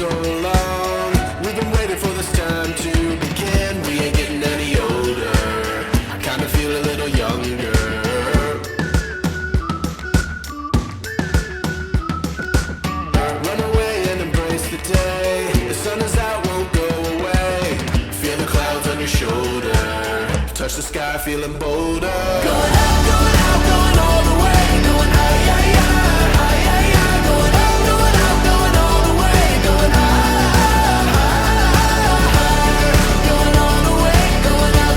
so long. We've been waiting for this time to begin. We ain't getting any older. I kinda feel a little younger. Run away and embrace the day. The sun is out, won't go away. Feel the clouds on your shoulder. Touch the sky, feeling bolder. Going up, going out, going all the way. Going high, yeah, yeah, high, yeah, yeah. Going up, going out, going all the way. Going high, higher. Going all the way, going up.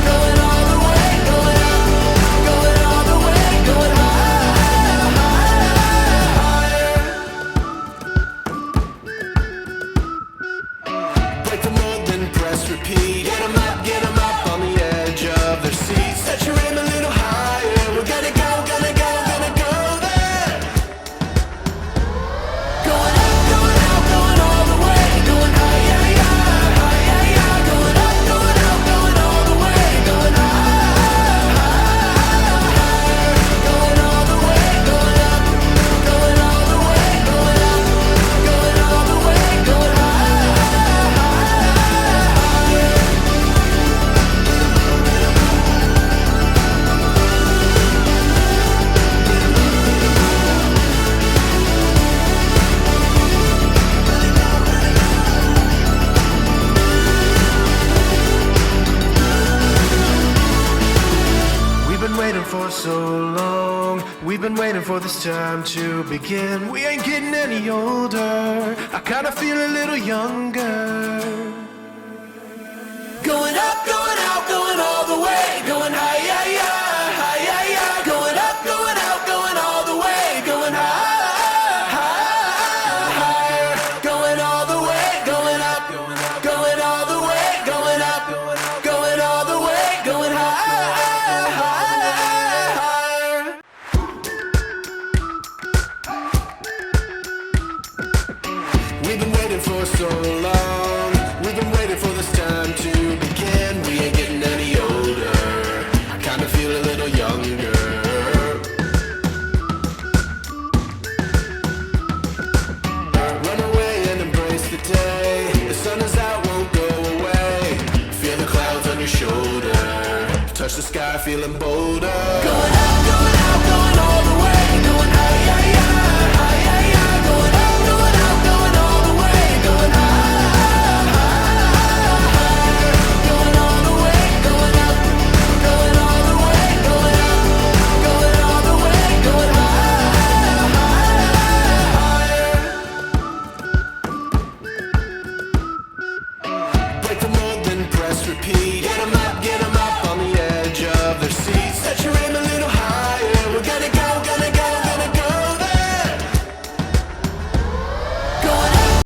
Going all the way, going up. Going all the way, going higher. Break the mold, then press repeat. Get 'em up on the edge of their seats. Set your aim a little higher. We're gonna go, gonna go, gonna go there. Going up, going out, going all the way. Going high, yeah, yeah, high, yeah, yeah. Going up, going out, going all the way. Going high, higher. Going all the way, going up. Going all the way, going up. Going all the way, going high, higher. We've been waiting for so long. We've been waiting for this time to begin. We ain't getting any older. I kinda feel a little younger. Going up, going out, going all the way. Going high, yeah, yeah, high, yeah, yeah. Going up, going out, going all the way. Going high, higher. Going all the way, going up. Going all the way, going up. Going all the way, going high, higher. We've been waiting for so